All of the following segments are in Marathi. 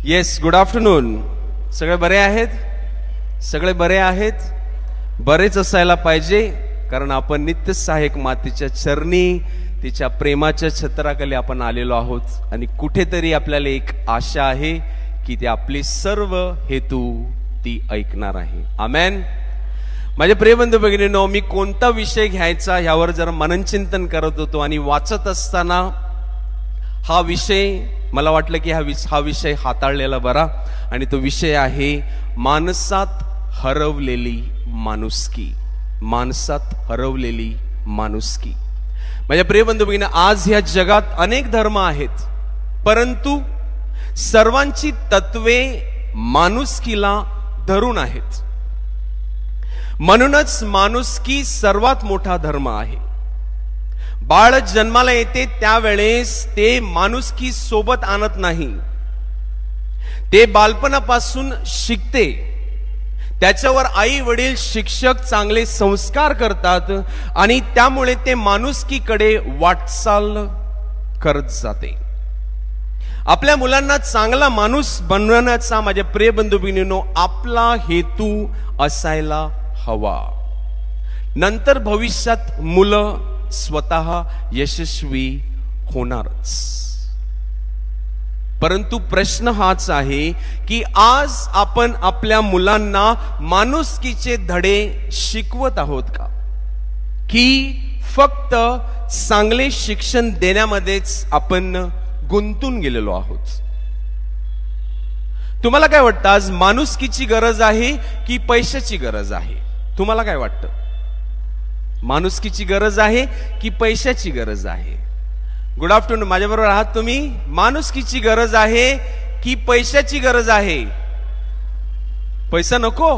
Yes, good afternoon. सगळे बरे आहेत? सगळे बरे आहेत? बरेच असायला पाहिजे, कारण आपण नित्य सहाय्यक मातेच्या चरणी, तिच्या प्रेमाच्या छत्राखाली आपण आलेलो आहोत. आणि कुठेतरी आपल्याला एक आशा आहे की ती आपली सर्व हेतू ती ऐकणार आहे. आमेन. माझे प्रिय बंधू भगिनींनो, मी कोणता विषय घ्यायचा यावर जरा मननचिंतन करत होतो आणि वाचत असताना हा विषय मला वाटलं की हा विषय हाताळलेला बरा. आणि तो विषय आहे माणसात हरवलेली माणुसकी. माणसात हरवलेली माणुसकी. माझ्या प्रिय बंधू भगिनी, आज ह्या जगात अनेक धर्म आहेत, परंतु सर्वांची तत्वे माणुसकीला धरून आहेत. म्हणूनच माणुसकी सर्वात मोठा धर्म आहे. बाळ जन्माला येते त्यावेळेस ते माणुसकी सोबत आणत नाही. ते बालपणापासून शिकते. त्याच्यावर आई वडील शिक्षक चांगले संस्कार करतात आणि त्यामुळे ते माणुसकीकडे वाटचाल करत जाते. आपल्या मुलांना चांगला माणूस बनवण्याचा माझ्या प्रिय बंधू भगिनींनो आपला हेतू असायला हवा. नंतर भविष्यात मुलं स्वतः यशस्वी होणारच. परंतु प्रश्न हाच आहे की आज आपण आपल्या मुलांना माणुसकीचे धडे शिकवत आहोत का, की फक्त चांगले शिक्षण देण्यामध्येच आपण गुंतून गेलेलो आहोत? तुम्हाला काय वाटतं, आज माणुसकीची गरज आहे की पैशाची गरज आहे? तुम्हाला काय वाटतं, माणुसकीची गरज आहे की पैशाची गरज आहे? Good afternoon. माझ्याबरोबर आहात तुम्ही? माणुसकीची गरज आहे की पैशाची गरज आहे? पैसा नको,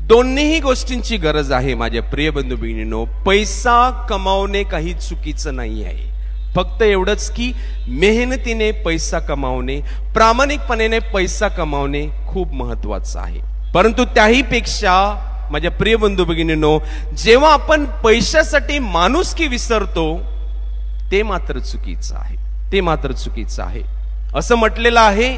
दोन्ही गोष्टींची गरज आहे. माझ्या प्रिय बंधू भगिनींनो, पैसा कमावणे काही चुकीचं नाही आहे. फक्त एवढंच की मेहनतीने पैसा कमावणे, प्रामाणिकपणे पैसा कमावणे खूप महत्वाचं आहे. परंतु त्याही पेक्षा माझ्या प्रिय बंधू भगिनींनो, जेव्हा आपण पैशासाठी माणुसकी विसरतो ते मात्र चुकीचं आहे. ते मात्र चुकीचं आहे. असं म्हटलेलं आहे,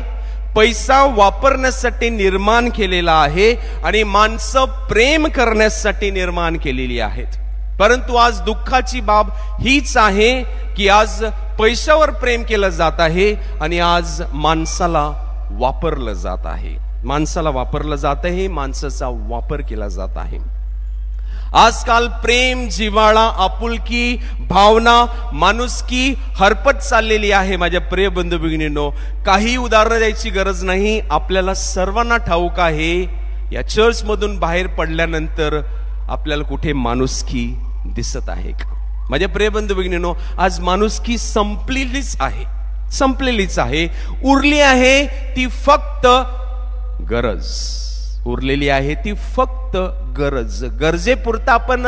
पैसा वापरण्यासाठी निर्माण केलेला आहे आणि माणसं प्रेम करण्यासाठी निर्माण केलेली आहेत. परंतु आज दुःखाची बाब हीच आहे की आज पैशावर प्रेम केलं जात आहे आणि आज माणसाला वापरलं जात आहे. माणसाला वापरलं जात आहे, माणसाचा वापर केला जात आहे. आजकाल प्रेम, जिव्हाळा, आपुलकी, भावना, माणुसकी हरपत चाललेली आहे. माझ्या प्रिय बंधू भगिनींनो, काही उदाहरणं द्यायची गरज नाही. आपल्याला सर्वांना ठाऊक आहे, या चर्च मधून बाहेर पडल्यानंतर आपल्याला कुठे माणुसकी दिसत आहे का? माझ्या प्रिय बंधू भगिनींनो, आज माणुसकी संपलेलीच आहे. संपलेलीच आहे. उरली आहे ती फक्त गरज. उरलेली आहे ती फक्त गरज. गरजेपुरता आपण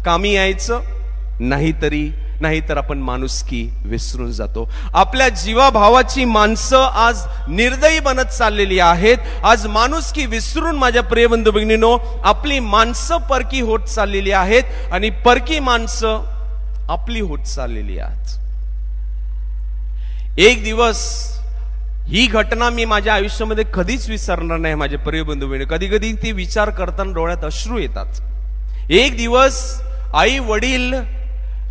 कामी यायचं, नाहीतर आपण माणुसकी विसरून जातो. आपल्या जीवाभावाची माणसं आज निर्दयी बनत चाललेली आहेत. आज माणुसकी विसरून माझ्या प्रिय बंधू भगिनींनो आपली माणसं परकी होत चाललेली आहेत आणि परकी माणसं आपली होत चाललेली आहेत. एक दिवस ही घटना मी माझ्या आयुष्यामध्ये कधीच विसरणार नाही. माझे प्रिय बंधू भगिनी, कधी कधी ती विचार करताना डोळ्यात अश्रू येतात. एक दिवस आई वडील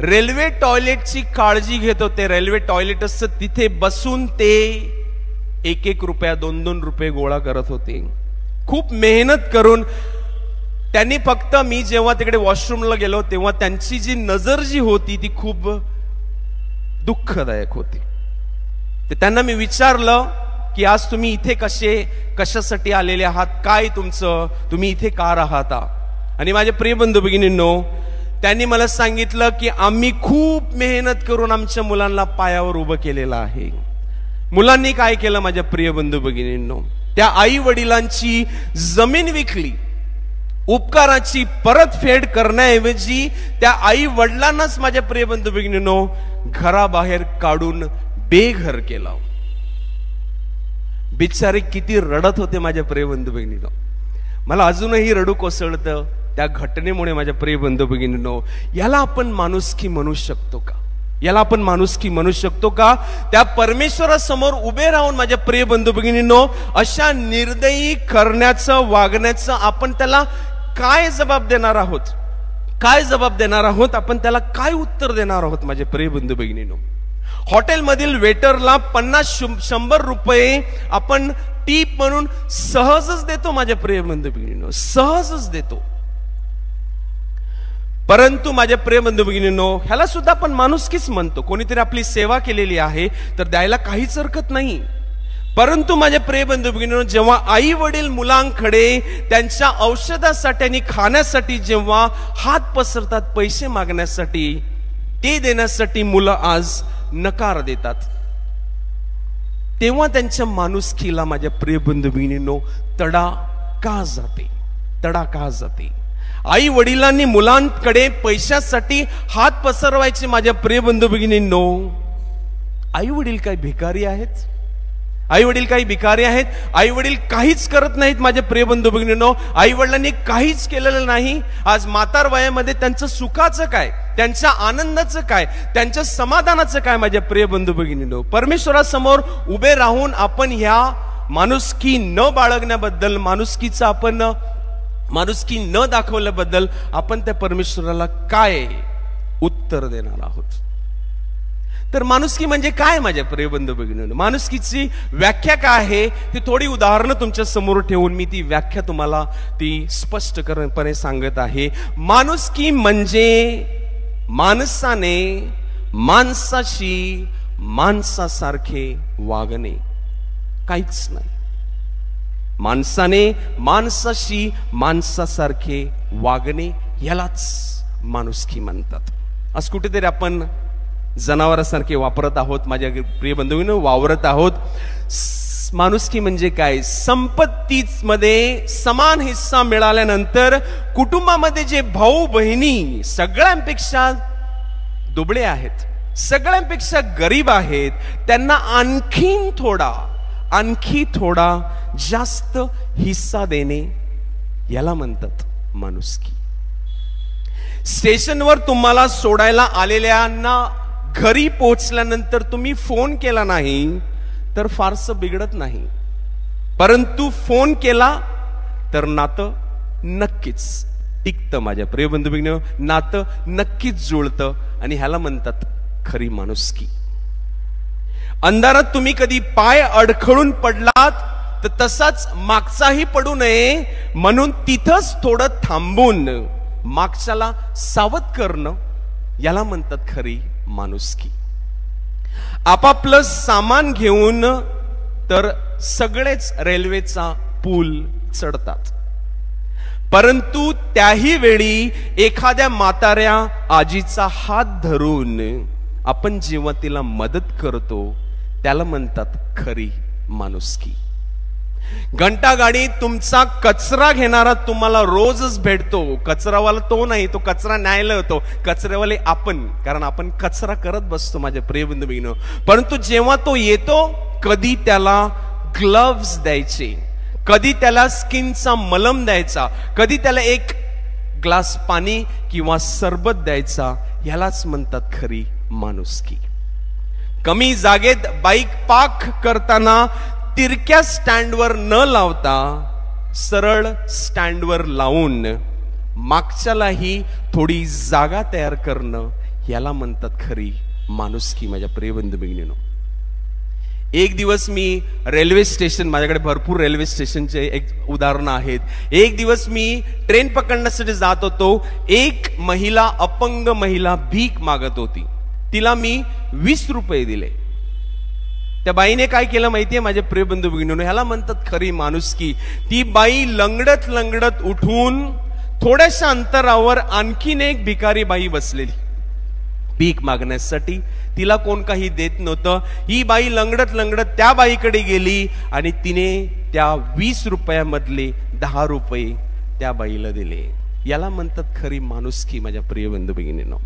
रेल्वे टॉयलेटची काळजी घेत होते. रेल्वे टॉयलेट असतं तिथे बसून ते 1-1 रुपया 2-2 रुपये गोळा करत होते. खूप मेहनत करून त्यांनी फक्त, मी जेव्हा तिकडे वॉशरूमला गेलो तेव्हा त्यांची जी नजर जी होती ती खूप दुःखदायक होती. तर त्यांना मी विचारलं की आज तुम्ही इथे कशासाठी आलेले आहात, काय तुमचं, तुम्ही इथे का राहता? आणि माझे प्रिय बंधू भगिनींनो, त्यांनी मला सांगितलं की आम्ही खूप मेहनत करून आमच्या मुलांना पायावर उभं केलेलं आहे. मुलांनी काय केलं माझ्या प्रिय बंधू भगिनींनो, त्या आई वडिलांची जमीन विकली. उपकाराची परतफेड करण्याऐवजी त्या आई वडिलांनाच माझ्या प्रिय बंधू भगिनींनो घराबाहेर काढून बेघर केला. बिचारे किती रडत होते माझ्या प्रिय बंधू भगिनींनो. मला अजूनही रडू कोसळतं त्या घटनेमुळे. माझ्या प्रिय बंधू भगिनींनो, याला आपण माणुसकी म्हणू शकतो का? याला आपण माणुसकी म्हणू शकतो का? त्या परमेश्वरासमोर उभे राहून माझ्या प्रिय बंधू भगिनींनो, अशा निर्दयी करण्याचं, वागण्याचं आपण त्याला काय जबाब देणार आहोत? काय जबाब देणार आहोत? आपण त्याला काय उत्तर देणार आहोत माझे प्रिय बंधू भगिनींनो? हॉटेलमधील वेटरला 50-100 रुपये आपण टीप म्हणून सहजच देतो माझ्या प्रिय बंधू भगिनींनो, सहजच देतो. परंतु माझ्या प्रिय बंधू भगिनींनो, ह्याला सुद्धा आपण माणुसकीच म्हणतो. कोणीतरी आपली सेवा केलेली आहे तर द्यायला काहीच हरकत नाही. परंतु माझ्या प्रिय बंधू भगिनींनो, जेव्हा आई वडील मुलांकडे त्यांच्या औषधासाठी आणि खाण्यासाठी जेव्हा हात पसरतात पैसे मागण्यासाठी, ते देण्यासाठी मुलं आज नकार देतात, तेव्हा त्यांच्या माणुसकीला माझ्या प्रिय बंधू भगिनींनो तडा का जाते? तडा का जाते? आई वडिलांनी मुलांकडे पैशासाठी हात पसरवायचे माझ्या प्रिय बंधू भगिनींनो. आई वडील काय भिकारी आहेत? आई वडील काही भिकारी आहेत? आई वडील काहीच करत नाहीत माझ्या प्रिय बंधू भगिनींनो. आई वडिलांनी काहीच केलेलं नाही. आज म्हातार वयामध्ये त्यांचं सुखाचं काय, त्यांच्या आनंदाचं काय, त्यांच्या समाधानाचं काय माझ्या प्रिय बंधू भगिनींनो? परमेश्वरासमोर उभे राहून आपण ह्या माणुसकी न बाळगण्याबद्दल, माणुसकी न दाखवल्याबद्दल आपण त्या परमेश्वराला काय उत्तर देणार आहोत? तर माणुसकी म्हणजे काय माझ्या प्रिय बंधू भगिनींनो? माणुसकीची व्याख्या काय आहे ती थोडी उदाहरणं तुमच्या समोर ठेवून मी ती व्याख्या तुम्हाला ती स्पष्टपणे सांगत आहे. माणुसकी म्हणजे माणसाने माणसाशी माणसासारखे वागणे, काहीच नाही. माणसाने माणसाशी माणसासारखे वागणे यालाच माणुसकी म्हणतात. आज कुठेतरी आपण जनावरासारखे वापरत आहोत माझ्या प्रिय बंधूंनो, वावरत आहोत. माणुसकी म्हणजे काय? संपत्तीमध्ये समान हिस्सा मिळाल्यानंतर कुटुंबामध्ये जे भाऊ बहिणी सगळ्यांपेक्षा दुबळे आहेत, सगळ्यांपेक्षा गरीब आहेत, त्यांना आणखी थोडा जास्त हिस्सा देणे याला म्हणतात माणुसकी. स्टेशनवर तुम्हाला सोडायला आलेल्यांना घरी पोहोचल्यानंतर तुम्ही फोन केला नाही तर फारसं बिघडत नाही, परंतु फोन केला तर नातं नक्कीच टिकतं माझ्या प्रिय बंधू भगिनींनो, नातं नक्कीच जुळतं आणि ह्याला म्हणतात खरी माणुसकी. अंधारात तुम्ही कधी पाय अडखळून पडलात तर तसाच मागचाही पडू नये म्हणून तिथंच थोडं थांबून मागच्याला सावध करणं याला म्हणतात खरी माणुसकी. आपापलं सामान घेऊन तर सगळेच रेल्वेचा पूल चढतात, परंतु त्याही वेळी एखाद्या म्हाताऱ्या आजीचा हात धरून आपण जेव्हा तिला मदत करतो त्याला म्हणतात खरी माणुसकी. घंटा गाडी तुमचा कचरा घेणारा तुम्हाला रोजच भेटतो. कचरावाला तो नाही, तो कचरा न्यायला होतो, कचऱ्यावाले आपण, कारण आपण कचरा करत बसतो माझ्या प्रिय बंधू भगिनींनो. परंतु जेव्हा तो येतो, कधी त्याला ग्लव्स द्यायचे, कधी त्याला स्किनचा मलम द्यायचा, कधी त्याला एक ग्लास पाणी किंवा सरबत द्यायचा, यालाच म्हणतात खरी माणुसकी. कमी जागेत बाईक पार्क करताना तिरक्या स्टँडवर न लावता सरळ स्टँडवर लावून मागच्यालाही थोडी जागा तयार करणं याला म्हणतात खरी माणुसकी माझ्या प्रिय बंधू भगिनींनो. एक दिवस मी रेल्वे स्टेशन, माझ्याकडे भरपूर रेल्वे स्टेशनचे एक उदाहरणं आहेत. एक दिवस मी ट्रेन पकडण्यासाठी जात होतो. एक महिला, अपंग महिला भीक मागत होती. तिला मी 20 रुपये दिले. त्या बाईने काय केलं माहितीये माझे प्रिय बंधू भगिनींनो, ह्याला म्हणतात खरी माणुसकी. ती बाई लंगडत उठून थोड्याशा अंतरावर आणखीन एक भिकारी बाई बसलेली भीक मागण्यासाठी. तिला कोण काही देत नव्हतं. ही बाई लंगडत त्या बाईकडे गेली आणि तिने त्या 20 रुपयामधले 10 रुपये त्या बाईला दिले. याला म्हणतात खरी माणुसकी माझ्या प्रिय बंधू भगिनींनो.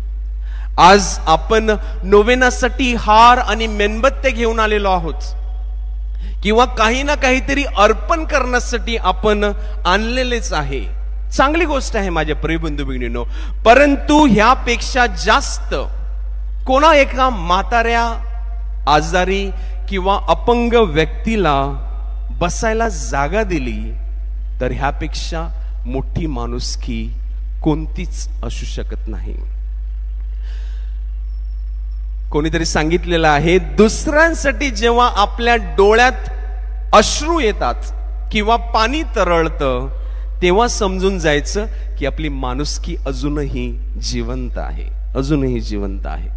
आज आपण नोवेनासाठी हार आणि मेणबत्त्या घेऊन आलेलो आहोत, किंवा काही ना काहीतरी अर्पण करण्यासाठी आपण आणलेलेच आहे. चांगली गोष्ट आहे माझ्या प्रिय बंधू भगिनींनो. परंतु ह्यापेक्षा जास्त कोणा एका म्हाताऱ्या आजारी किंवा अपंग व्यक्तीला बसायला जागा दिली तर ह्यापेक्षा मोठी माणुसकी कोणतीच असू शकत नाही. कोणीतरी सांगितलेलं आहे, दुसऱ्यांसाठी जेव्हा आपल्या डोळ्यात अश्रू येतात किंवा पाणी तरळतं तेव्हा समजून जायचं की आपली माणुसकी अजूनही जिवंत आहे, अजूनही जिवंत आहे.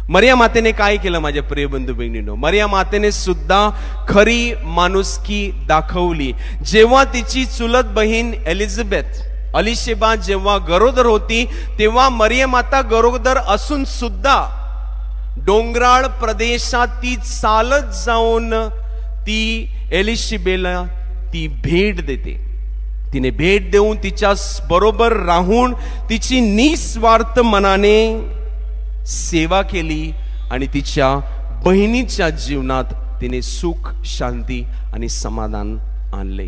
मरिया मातेने काय केलं माझ्या प्रिय बंधू बहिणींनो? मरिया मातेने सुद्धा खरी माणुसकी दाखवली. जेव्हा तिची चुलत बहीण अलिशेबा जेव्हा गरोदर होती तेव्हा मरिया माता गरोदर असून सुद्धा डोंगराळ प्रदेशात ती चालत जाऊन ती एलिशेबेला ती भेट देते. तिने भेट देऊन तिच्या बरोबर राहून तिची निस्वार्थ मनाने सेवा केली आणि तिच्या बहिणीच्या जीवनात तिने सुख, शांती आणि समाधान आणले.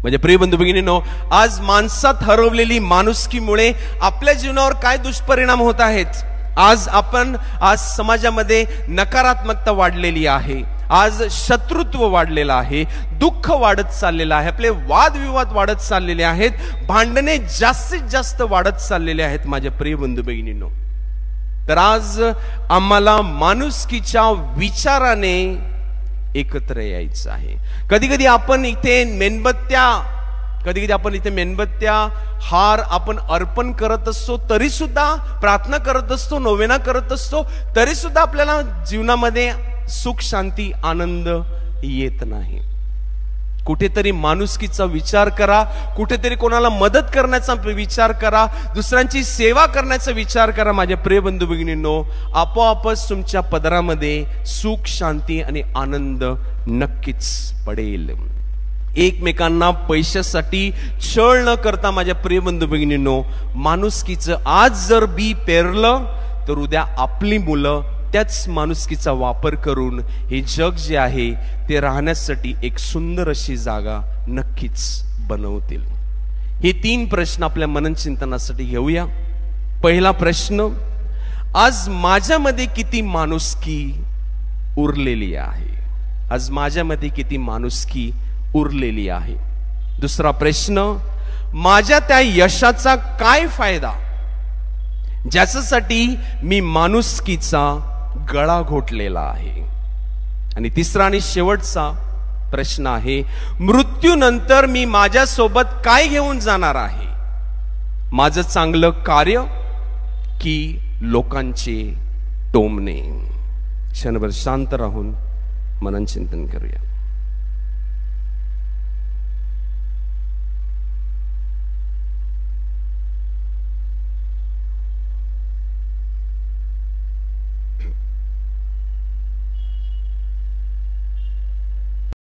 म्हणजे प्रिय बंधू भगिनींनो, आज माणसात हरवलेली माणुसकीमुळे आपल्या जीवनावर काय दुष्परिणाम होत आहेत? आज समाजामध्ये नकारात्मकता वाढलेली आहे, आज शत्रुत्व वाढलेलं आहे, दुःख वाढत चाललेलं आहे, आपले वादविवाद वाढत चाललेले आहेत, भांडणे जास्तीत जास्त वाढत चाललेले आहेत. माझ्या प्रिय बंधू भगिनींनो, तर आज आम्हाला माणुसकीच्या विचाराने एकत्र यायचं आहे. कधी कधी आपण इथे मेणबत्त्या हार आपण अर्पण करत असतो, तरी सुद्धा प्रार्थना करत असतो, नोवेना करत असतो, तरी सुद्धा आपल्याला जीवनामध्ये सुख, शांती, आनंद येत नाही. कुठेतरी माणुसकीचा विचार करा, कुठेतरी कोणाला मदत करण्याचा विचार करा, दुसऱ्यांची सेवा करण्याचा विचार करा. माझ्या प्रिय बंधू भगिनींनो, आपोआपच तुमच्या पदरामध्ये सुख, शांती आणि आनंद नक्कीच पडेल. एकमेकांना पैशासाठी छळ न करता माझ्या प्रिय बंधू भगिनींनो, माणुसकीचं आज जर बी पेरलं तर उद्या आपली मुलं त्याच माणुसकीचा वापर करून हे जग जे आहे ते राहण्यासाठी एक सुंदर अशी जागा नक्कीच बनवतील. हे 3 प्रश्न आपल्या मनन चिंतनासाठी घेऊया. पहिला प्रश्न, आज माझ्यामध्ये किती माणुसकी उरलेली आहे? आज माझ्यामध्ये किती माणुसकी उरलेली आहे? दुसरा प्रश्न, माझ्या त्या यशाचा काय फायदा ज्याच्यासाठी मी माणुसकीचा गळा घोटलेला आहे? आणि तिसरा आणि शेवटचा प्रश्न आहे, मृत्यूनंतर मी माझ्यासोबत काय घेऊन जाणार आहे? माझं चांगलं कार्य की लोकांचे टोमणे? क्षणभर शांत राहून मनन चिंतन करूया.